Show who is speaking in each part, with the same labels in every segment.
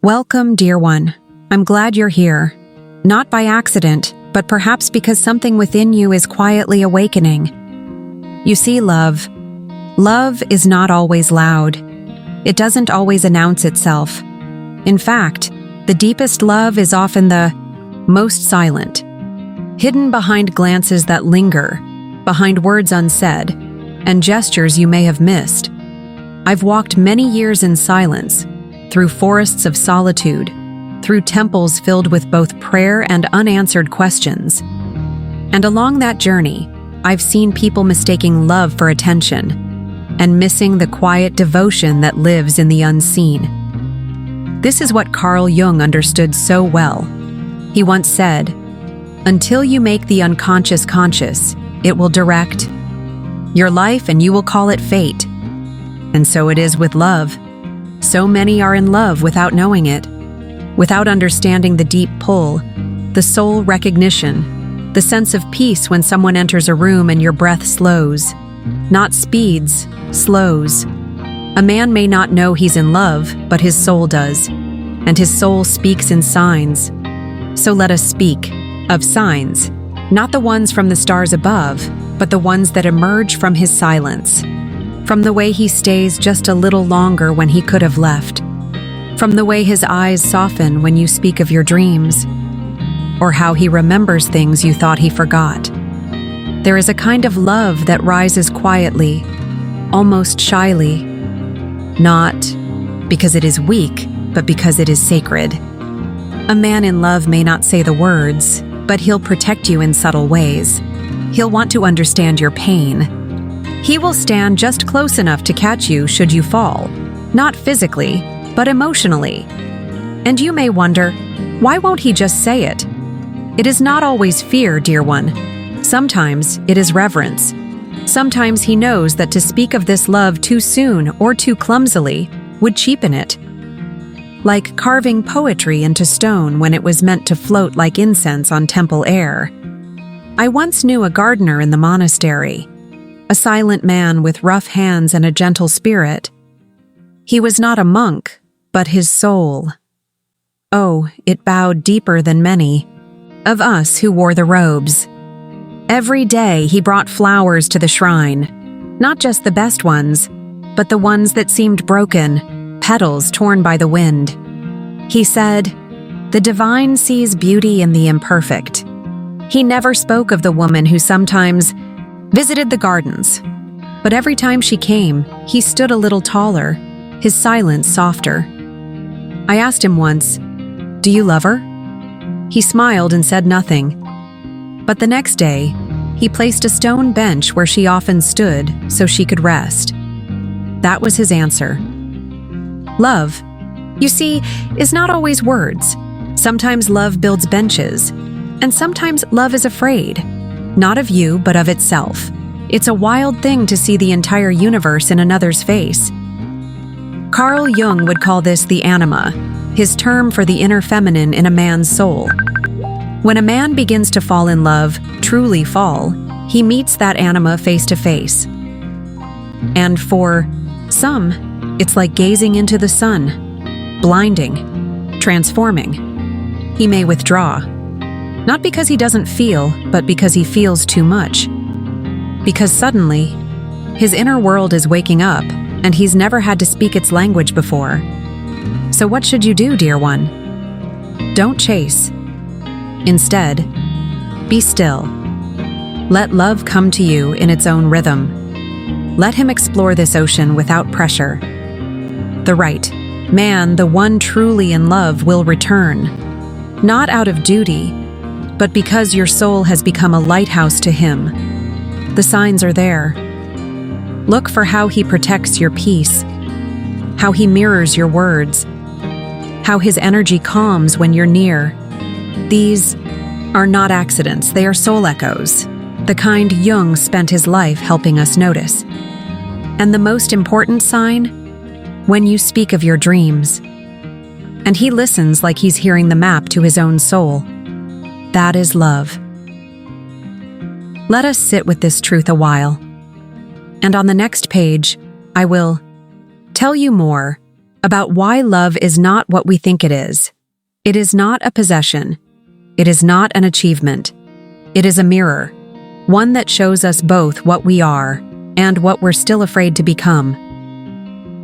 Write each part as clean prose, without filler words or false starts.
Speaker 1: Welcome, dear one. I'm glad you're here. Not by accident, but perhaps because something within you is quietly awakening. You see, love is not always loud. It doesn't always announce itself. In fact, the deepest love is often the most silent, hidden behind glances that linger, behind words unsaid, and gestures you may have missed. I've walked many years in silence, through forests of solitude, through temples filled with both prayer and unanswered questions. And along that journey, I've seen people mistaking love for attention and missing the quiet devotion that lives in the unseen. This is what Carl Jung understood so well. He once said, "Until you make the unconscious conscious, it will direct your life and you will call it fate." And so it is with love. So many are in love without knowing it, without understanding the deep pull, the soul recognition, the sense of peace when someone enters a room and your breath slows, not speeds, slows. A man may not know he's in love, but his soul does, and his soul speaks in signs. So let us speak of signs, not the ones from the stars above, but the ones that emerge from his silence. From the way he stays just a little longer when he could have left. From the way his eyes soften when you speak of your dreams. Or how he remembers things you thought he forgot. There is a kind of love that rises quietly, almost shyly. Not because it is weak, but because it is sacred. A man in love may not say the words, but he'll protect you in subtle ways. He'll want to understand your pain. He will stand just close enough to catch you should you fall, not physically, but emotionally. And you may wonder, why won't he just say it? It is not always fear, dear one. Sometimes it is reverence. Sometimes he knows that to speak of this love too soon or too clumsily would cheapen it. Like carving poetry into stone when it was meant to float like incense on temple air. I once knew a gardener in the monastery. A silent man with rough hands and a gentle spirit. He was not a monk, but his soul. Oh, it bowed deeper than many of us who wore the robes. Every day he brought flowers to the shrine, not just the best ones, but the ones that seemed broken, petals torn by the wind. He said, "The divine sees beauty in the imperfect." He never spoke of the woman who sometimes visited the gardens, but every time she came, he stood a little taller, his silence softer. I asked him once, "Do you love her?" He smiled and said nothing. But the next day, he placed a stone bench where she often stood so she could rest. That was his answer. Love, you see, is not always words. Sometimes love builds benches, and sometimes love is afraid. Not of you, but of itself. It's a wild thing to see the entire universe in another's face. Carl Jung would call this the anima, his term for the inner feminine in a man's soul. When a man begins to fall in love, truly fall, he meets that anima face to face. And for some, it's like gazing into the sun, blinding, transforming. He may withdraw. Not because he doesn't feel, but because he feels too much. Because suddenly, his inner world is waking up, and he's never had to speak its language before. So what should you do, dear one? Don't chase. Instead, be still. Let love come to you in its own rhythm. Let him explore this ocean without pressure. The right man, the one truly in love, will return. Not out of duty, but because your soul has become a lighthouse to him. The signs are there. Look for how he protects your peace, how he mirrors your words, how his energy calms when you're near. These are not accidents, they are soul echoes, the kind Jung spent his life helping us notice. And the most important sign? When you speak of your dreams. And he listens like he's hearing the map to his own soul. That is love. Let us sit with this truth a while. And on the next page, I will tell you more about why love is not what we think it is. It is not a possession. It is not an achievement. It is a mirror, one that shows us both what we are and what we're still afraid to become.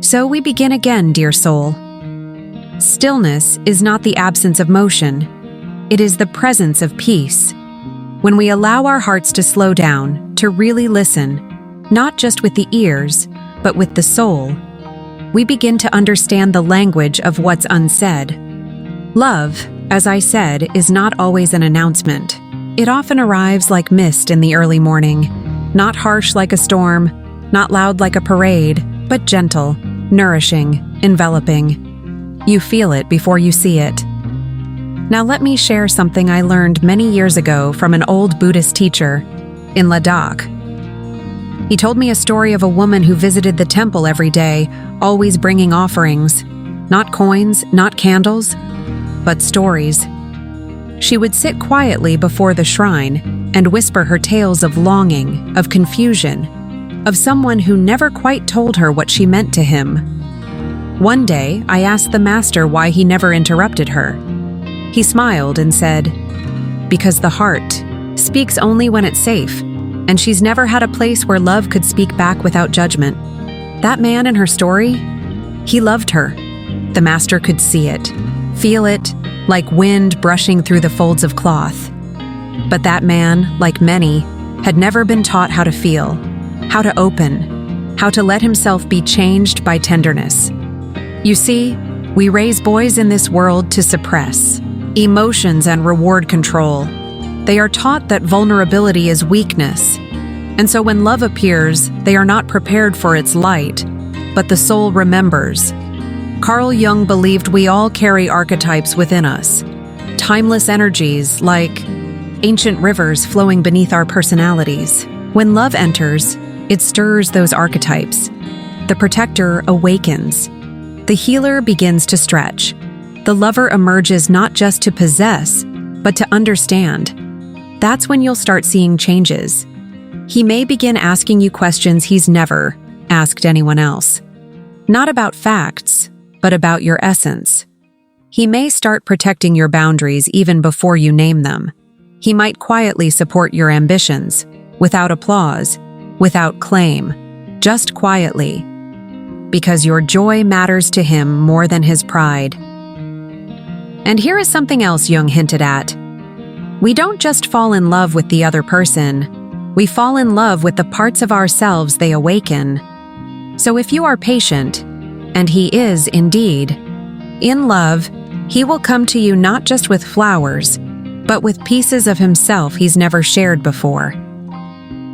Speaker 1: So we begin again, dear soul. Stillness is not the absence of motion. It is the presence of peace. When we allow our hearts to slow down, to really listen, not just with the ears, but with the soul, we begin to understand the language of what's unsaid. Love, as I said, is not always an announcement. It often arrives like mist in the early morning, not harsh like a storm, not loud like a parade, but gentle, nourishing, enveloping. You feel it before you see it. Now let me share something I learned many years ago from an old Buddhist teacher in Ladakh. He told me a story of a woman who visited the temple every day, always bringing offerings. Not coins, not candles, but stories. She would sit quietly before the shrine and whisper her tales of longing, of confusion, of someone who never quite told her what she meant to him. One day, I asked the master why he never interrupted her. He smiled and said, "Because the heart speaks only when it's safe, and she's never had a place where love could speak back without judgment." That man in her story, he loved her. The master could see it, feel it, like wind brushing through the folds of cloth. But that man, like many, had never been taught how to feel, how to open, how to let himself be changed by tenderness. You see, we raise boys in this world to suppress emotions and reward control. They are taught that vulnerability is weakness. And so when love appears, they are not prepared for its light, but the soul remembers. Carl Jung believed we all carry archetypes within us, timeless energies like ancient rivers flowing beneath our personalities. When love enters, it stirs those archetypes. The protector awakens. The healer begins to stretch. The lover emerges not just to possess, but to understand. That's when you'll start seeing changes. He may begin asking you questions he's never asked anyone else. Not about facts, but about your essence. He may start protecting your boundaries even before you name them. He might quietly support your ambitions, without applause, without claim, just quietly, because your joy matters to him more than his pride. And here is something else Jung hinted at. We don't just fall in love with the other person, we fall in love with the parts of ourselves they awaken. So if you are patient, and he is indeed, in love, he will come to you not just with flowers, but with pieces of himself he's never shared before.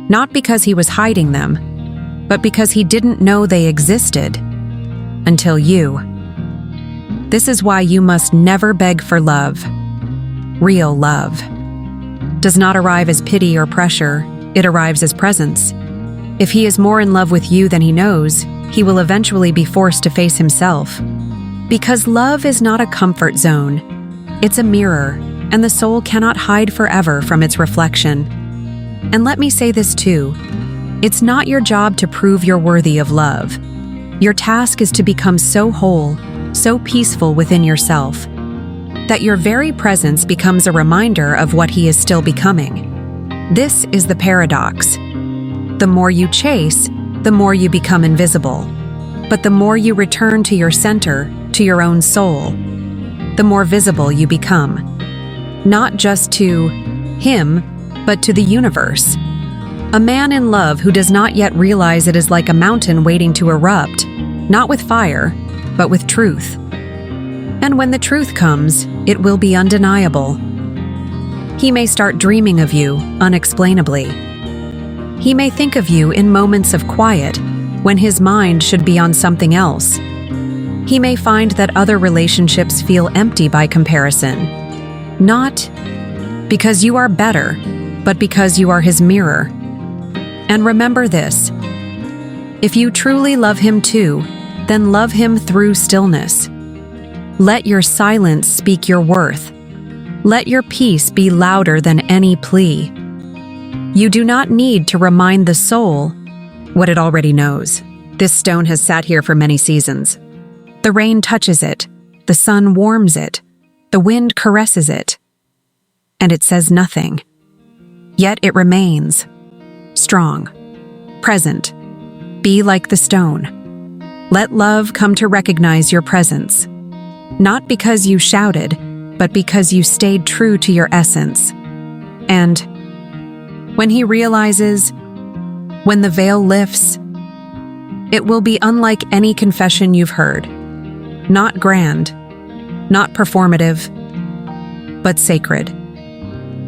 Speaker 1: Not because he was hiding them, but because he didn't know they existed until you. This is why you must never beg for love. Real love does not arrive as pity or pressure, it arrives as presence. If he is more in love with you than he knows, he will eventually be forced to face himself. Because love is not a comfort zone. It's a mirror, and the soul cannot hide forever from its reflection. And let me say this too. It's not your job to prove you're worthy of love. Your task is to become so whole, so peaceful within yourself, that your very presence becomes a reminder of what he is still becoming. This is the paradox. The more you chase, the more you become invisible. But the more you return to your center, to your own soul, the more visible you become. Not just to him, but to the universe. A man in love who does not yet realize it is like a mountain waiting to erupt, not with fire, but with truth. And when the truth comes, it will be undeniable. He may start dreaming of you unexplainably. He may think of you in moments of quiet, when his mind should be on something else. He may find that other relationships feel empty by comparison. Not because you are better, but because you are his mirror. And remember this: if you truly love him too, then love him through stillness. Let your silence speak your worth. Let your peace be louder than any plea. You do not need to remind the soul what it already knows. This stone has sat here for many seasons. The rain touches it, the sun warms it, the wind caresses it, and it says nothing. Yet it remains, strong, present. Be like the stone. Let love come to recognize your presence, not because you shouted, but because you stayed true to your essence. And when he realizes, when the veil lifts, it will be unlike any confession you've heard. Not grand, not performative, but sacred.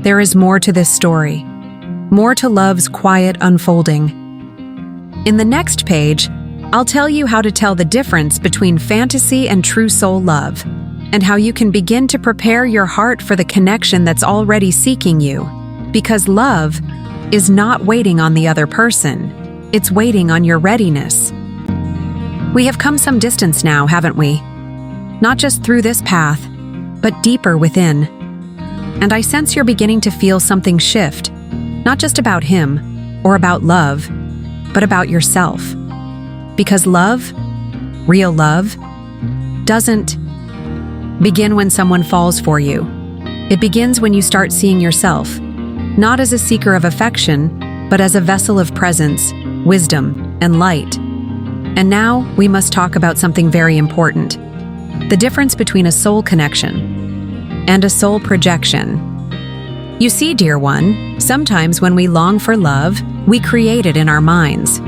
Speaker 1: There is more to this story, more to love's quiet unfolding. In the next page, I'll tell you how to tell the difference between fantasy and true soul love, and how you can begin to prepare your heart for the connection that's already seeking you. Because love is not waiting on the other person, it's waiting on your readiness. We have come some distance now, haven't we? Not just through this path, but deeper within. And I sense you're beginning to feel something shift, not just about him or about love, but about yourself. Because love, real love, doesn't begin when someone falls for you. It begins when you start seeing yourself, not as a seeker of affection, but as a vessel of presence, wisdom, and light. And now we must talk about something very important: the difference between a soul connection and a soul projection. You see, dear one, sometimes when we long for love, we create it in our minds.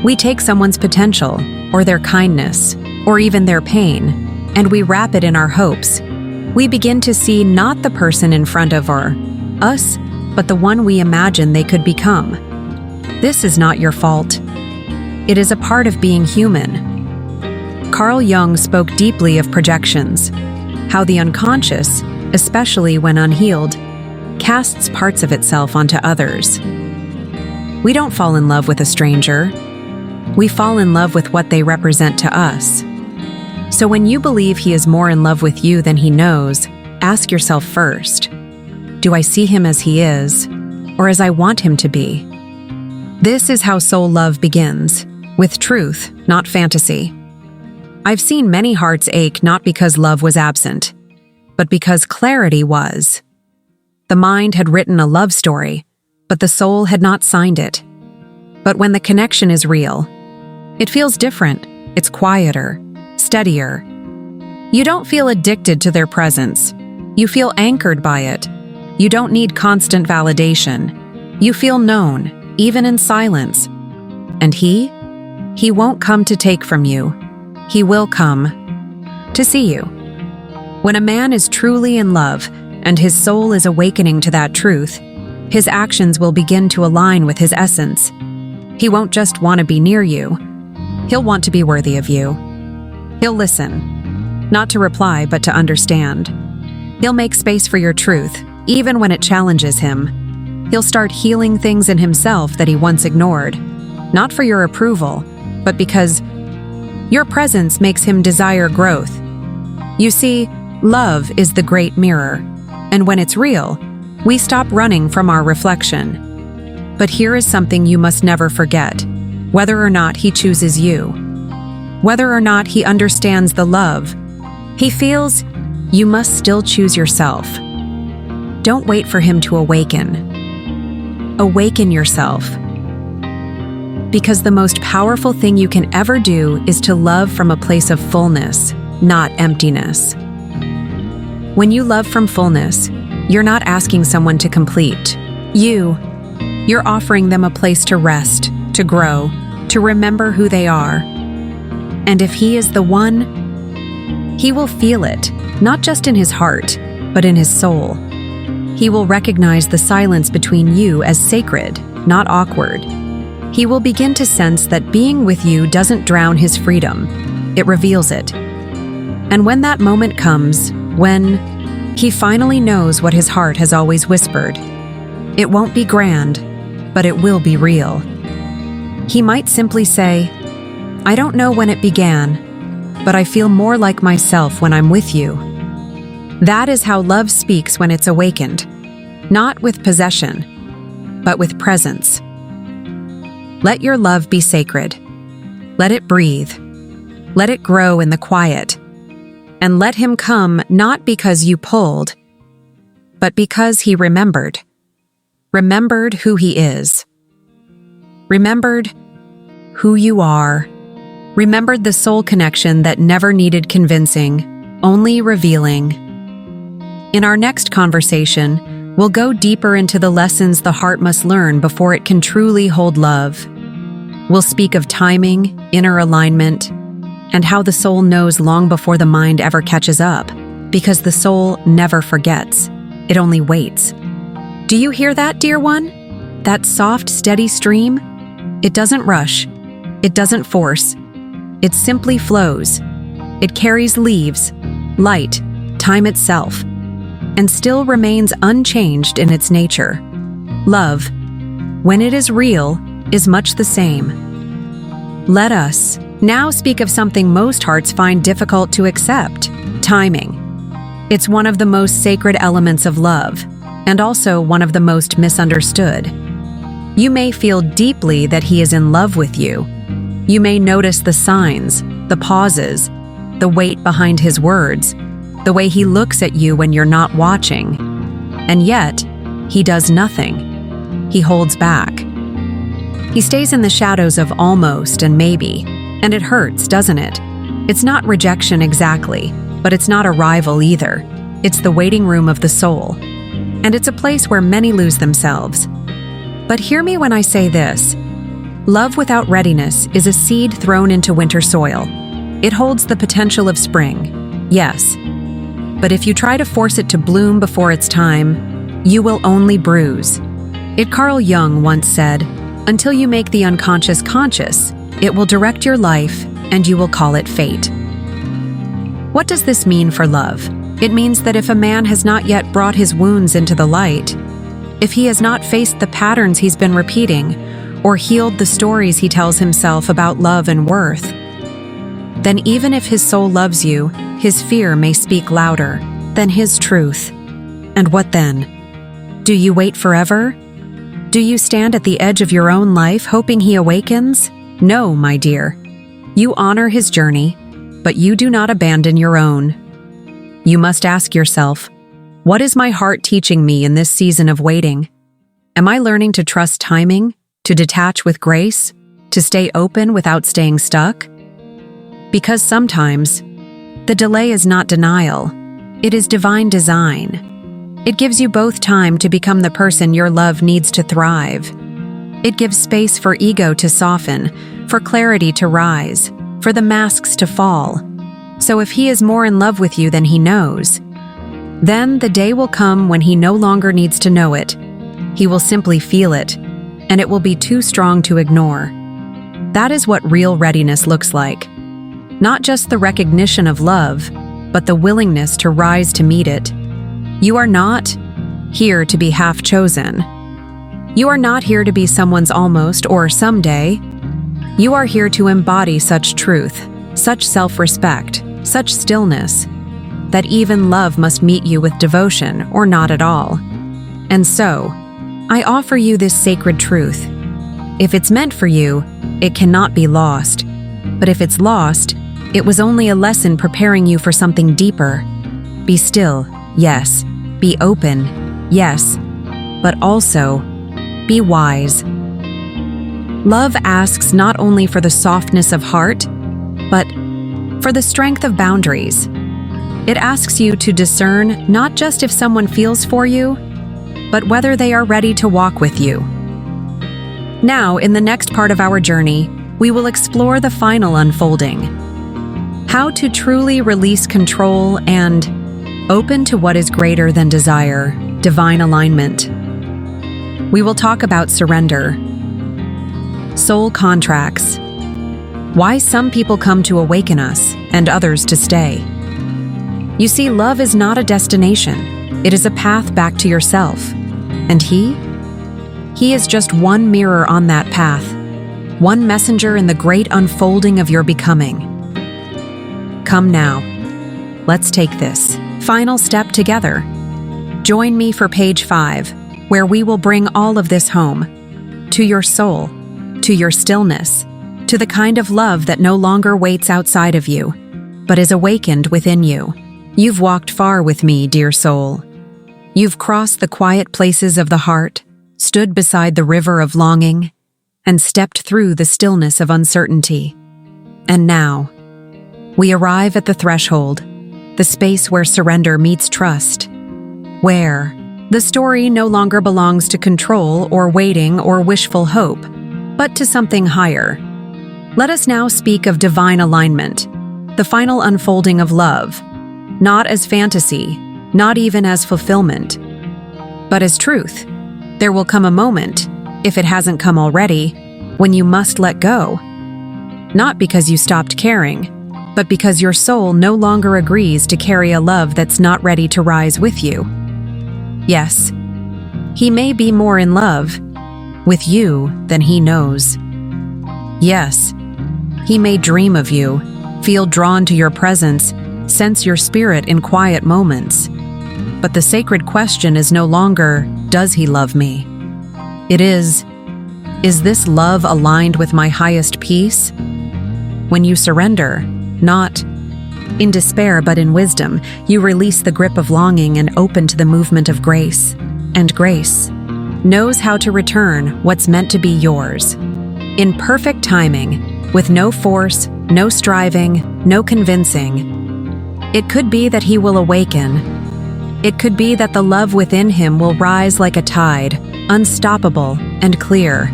Speaker 1: We take someone's potential, or their kindness, or even their pain, and we wrap it in our hopes. We begin to see not the person in front of us, but the one we imagine they could become. This is not your fault. It is a part of being human. Carl Jung spoke deeply of projections, how the unconscious, especially when unhealed, casts parts of itself onto others. We don't fall in love with a stranger. We fall in love with what they represent to us. So when you believe he is more in love with you than he knows, ask yourself first, do I see him as he is, or as I want him to be? This is how soul love begins, with truth, not fantasy. I've seen many hearts ache not because love was absent, but because clarity was. The mind had written a love story, but the soul had not signed it. But when the connection is real, it feels different. It's quieter, steadier. You don't feel addicted to their presence. You feel anchored by it. You don't need constant validation. You feel known, even in silence. And he won't come to take from you. He will come to see you. When a man is truly in love and his soul is awakening to that truth, his actions will begin to align with his essence. He won't just want to be near you. He'll want to be worthy of you. He'll listen, not to reply, but to understand. He'll make space for your truth, even when it challenges him. He'll start healing things in himself that he once ignored, not for your approval, but because your presence makes him desire growth. You see, love is the great mirror, and when it's real, we stop running from our reflection. But here is something you must never forget: whether or not he chooses you, whether or not he understands the love he feels, you must still choose yourself. Don't wait for him to awaken. Awaken yourself. Because the most powerful thing you can ever do is to love from a place of fullness, not emptiness. When you love from fullness, you're not asking someone to complete. You're offering them a place to rest, to grow, to remember who they are. And if he is the one, he will feel it, not just in his heart, but in his soul. He will recognize the silence between you as sacred, not awkward. He will begin to sense that being with you doesn't drown his freedom, it reveals it. And when that moment comes, when he finally knows what his heart has always whispered, it won't be grand, but it will be real. He might simply say, I don't know when it began, but I feel more like myself when I'm with you. That is how love speaks when it's awakened, not with possession, but with presence. Let your love be sacred. Let it breathe. Let it grow in the quiet. And let him come not because you pulled, but because he remembered. Remembered who he is. Remembered who you are. Remembered the soul connection that never needed convincing, only revealing. In our next conversation, we'll go deeper into the lessons the heart must learn before it can truly hold love. We'll speak of timing, inner alignment, and how the soul knows long before the mind ever catches up, because the soul never forgets. It only waits. Do you hear that, dear one? That soft, steady stream? It doesn't rush. It doesn't force. It simply flows. It carries leaves, light, time itself, and still remains unchanged in its nature. Love, when it is real, is much the same. Let us now speak of something most hearts find difficult to accept: timing. It's one of the most sacred elements of love, and also one of the most misunderstood. You may feel deeply that he is in love with you. You may notice the signs, the pauses, the weight behind his words, the way he looks at you when you're not watching. And yet, he does nothing. He holds back. He stays in the shadows of almost and maybe, and it hurts, doesn't it? It's not rejection exactly, but it's not arrival either. It's the waiting room of the soul. And it's a place where many lose themselves. But hear me when I say this. Love without readiness is a seed thrown into winter soil. It holds the potential of spring, yes. But if you try to force it to bloom before its time, you will only bruise. Carl Jung once said, "Until you make the unconscious conscious, it will direct your life and you will call it fate." What does this mean for love? It means that if a man has not yet brought his wounds into the light, if he has not faced the patterns he's been repeating, or healed the stories he tells himself about love and worth, then even if his soul loves you, his fear may speak louder than his truth. And what then? Do you wait forever? Do you stand at the edge of your own life hoping he awakens? No, my dear. You honor his journey, but you do not abandon your own. You must ask yourself, what is my heart teaching me in this season of waiting? Am I learning to trust timing, to detach with grace, to stay open without staying stuck? Because sometimes, the delay is not denial, it is divine design. It gives you both time to become the person your love needs to thrive. It gives space for ego to soften, for clarity to rise, for the masks to fall. So if he is more in love with you than he knows, then the day will come when he no longer needs to know it. He will simply feel it, and it will be too strong to ignore. That is what real readiness looks like. Not just the recognition of love, but the willingness to rise to meet it. You are not here to be half chosen. You are not here to be someone's almost or someday. You are here to embody such truth, such self-respect, such stillness, that even love must meet you with devotion or not at all. And so, I offer you this sacred truth. If it's meant for you, it cannot be lost. But if it's lost, it was only a lesson preparing you for something deeper. Be still, yes. Be open, yes. But also, be wise. Love asks not only for the softness of heart, but for the strength of boundaries. It asks you to discern not just if someone feels for you, but whether they are ready to walk with you. Now, in the next part of our journey, we will explore the final unfolding. How to truly release control and open to what is greater than desire, divine alignment. We will talk about surrender, soul contracts, why some people come to awaken us and others to stay. You see, love is not a destination. It is a path back to yourself. And he is just one mirror on that path, one messenger in the great unfolding of your becoming. Come now, let's take this final step together. Join me for page 5, where we will bring all of this home, to your soul, to your stillness, to the kind of love that no longer waits outside of you, but is awakened within you. You've walked far with me, dear soul. You've crossed the quiet places of the heart, stood beside the river of longing, and stepped through the stillness of uncertainty. And now, we arrive at the threshold, the space where surrender meets trust, where the story no longer belongs to control or waiting or wishful hope, but to something higher. Let us now speak of divine alignment, the final unfolding of love, not as fantasy, not even as fulfillment, but as truth. There will come a moment, if it hasn't come already, when you must let go. Not because you stopped caring, but because your soul no longer agrees to carry a love that's not ready to rise with you. Yes, he may be more in love with you than he knows. Yes, he may dream of you, feel drawn to your presence, sense your spirit in quiet moments. But the sacred question is no longer, does he love me? It is this love aligned with my highest peace? When you surrender, not in despair but in wisdom, you release the grip of longing and open to the movement of grace. And grace knows how to return what's meant to be yours. In perfect timing, with no force, no striving, no convincing. It could be that he will awaken. It could be that the love within him will rise like a tide, unstoppable and clear.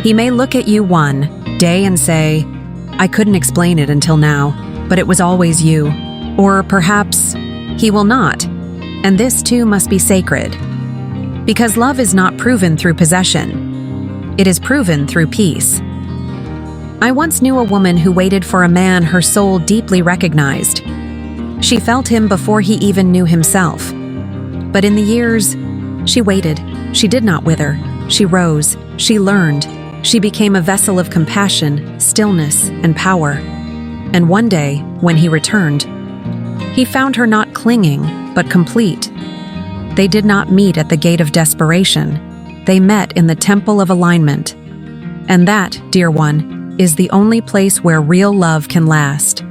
Speaker 1: He may look at you one day and say, I couldn't explain it until now, but it was always you. Or perhaps he will not, and this too must be sacred. Because love is not proven through possession. It is proven through peace. I once knew a woman who waited for a man her soul deeply recognized. She felt him before he even knew himself. But in the years, she waited. She did not wither. She rose. She learned. She became a vessel of compassion, stillness, and power. And one day, when he returned, he found her not clinging, but complete. They did not meet at the gate of desperation. They met in the temple of alignment. And that, dear one, is the only place where real love can last.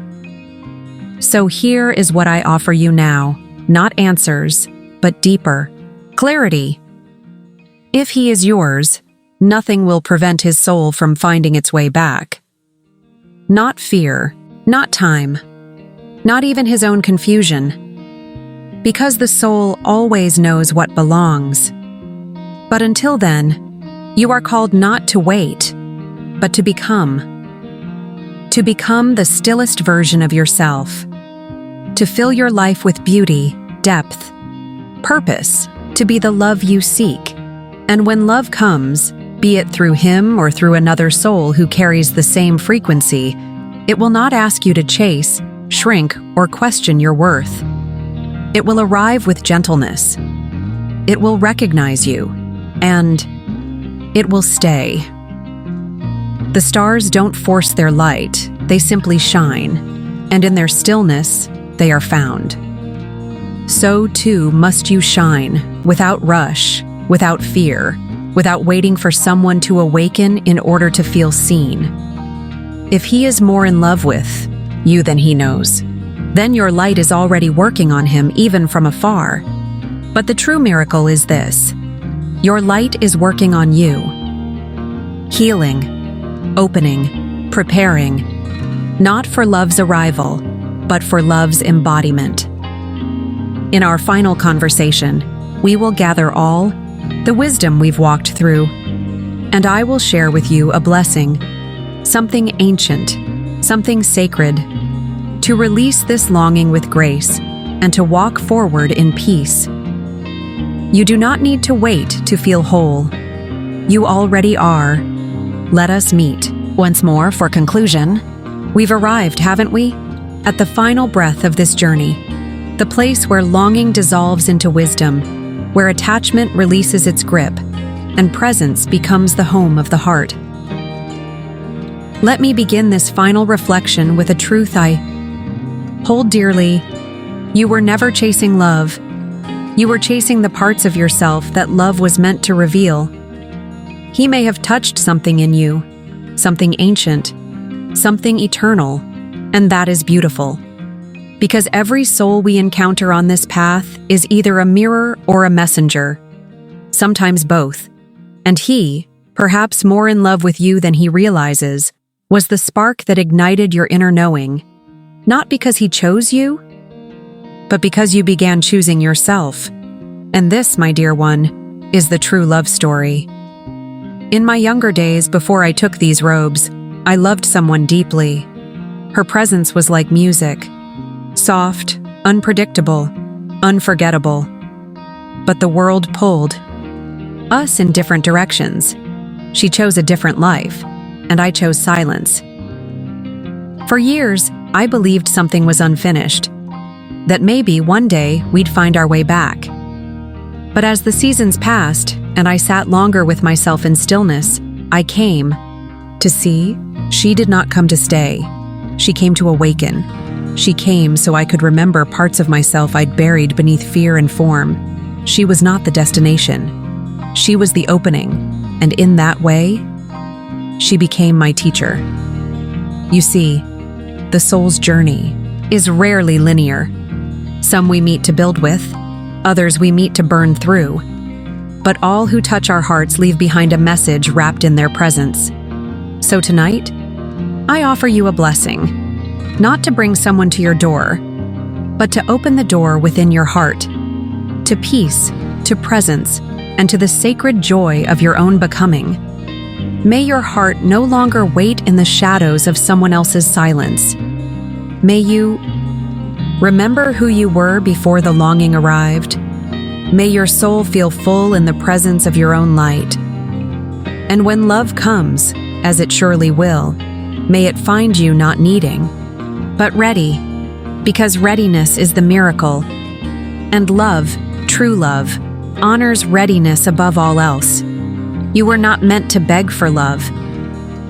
Speaker 1: So here is what I offer you now, not answers, but deeper clarity. If he is yours, nothing will prevent his soul from finding its way back. Not fear, not time, not even his own confusion, because the soul always knows what belongs. But until then, you are called not to wait, but to become the stillest version of yourself, to fill your life with beauty, depth, purpose, to be the love you seek. And when love comes, be it through him or through another soul who carries the same frequency, it will not ask you to chase, shrink, or question your worth. It will arrive with gentleness. It will recognize you, and it will stay. The stars don't force their light, they simply shine, and in their stillness, they are found. So too must you shine, without rush, without fear, without waiting for someone to awaken in order to feel seen. If he is more in love with you than he knows, then your light is already working on him even from afar. But the true miracle is this: your light is working on you, healing, opening, preparing, not for love's arrival, but for love's embodiment. In our final conversation, we will gather all the wisdom we've walked through, and I will share with you a blessing, something ancient, something sacred, to release this longing with grace and to walk forward in peace. You do not need to wait to feel whole. You already are. Let us meet. Once more, for conclusion, we've arrived, haven't we? At the final breath of this journey, the place where longing dissolves into wisdom, where attachment releases its grip, and presence becomes the home of the heart. Let me begin this final reflection with a truth I hold dearly. You were never chasing love. You were chasing the parts of yourself that love was meant to reveal. He may have touched something in you, something ancient, something eternal, and that is beautiful. Because every soul we encounter on this path is either a mirror or a messenger, sometimes both. And he, perhaps more in love with you than he realizes, was the spark that ignited your inner knowing, not because he chose you, but because you began choosing yourself. And this, my dear one, is the true love story. In my younger days, before I took these robes, I loved someone deeply. Her presence was like music, soft, unpredictable, unforgettable. But the world pulled us in different directions. She chose a different life, and I chose silence. For years, I believed something was unfinished, that maybe one day we'd find our way back. But as the seasons passed, and I sat longer with myself in stillness, I came to see she did not come to stay. She came to awaken. She came so I could remember parts of myself I'd buried beneath fear and form. She was not the destination. She was the opening, and in that way, she became my teacher. You see, the soul's journey is rarely linear. Some we meet to build with, others we meet to burn through. But all who touch our hearts leave behind a message wrapped in their presence. So tonight, I offer you a blessing, not to bring someone to your door, but to open the door within your heart, to peace, to presence, and to the sacred joy of your own becoming. May your heart no longer wait in the shadows of someone else's silence. May you remember who you were before the longing arrived. May your soul feel full in the presence of your own light. And when love comes, as it surely will, may it find you not needing, but ready, because readiness is the miracle. And love, true love, honors readiness above all else. You were not meant to beg for love.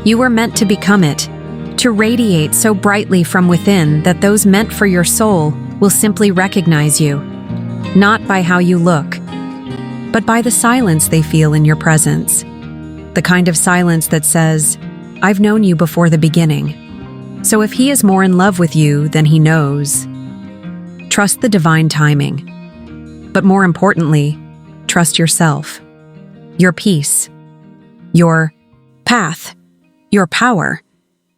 Speaker 1: You were meant to become it, to radiate so brightly from within that those meant for your soul will simply recognize you, not by how you look, but by the silence they feel in your presence. The kind of silence that says, I've known you before the beginning. So if he is more in love with you than he knows, trust the divine timing. But more importantly, trust yourself, your peace, your path, your power.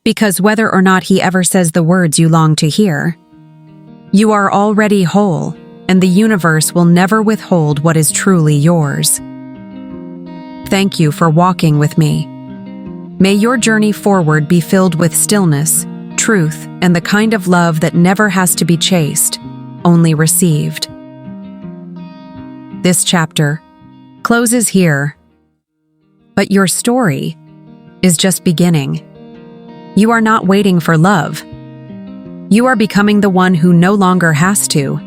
Speaker 1: Because whether or not he ever says the words you long to hear, you are already whole, and the universe will never withhold what is truly yours. Thank you for walking with me. May your journey forward be filled with stillness, truth, and the kind of love that never has to be chased, only received. This chapter closes here, but your story is just beginning. You are not waiting for love. You are becoming the one who no longer has to.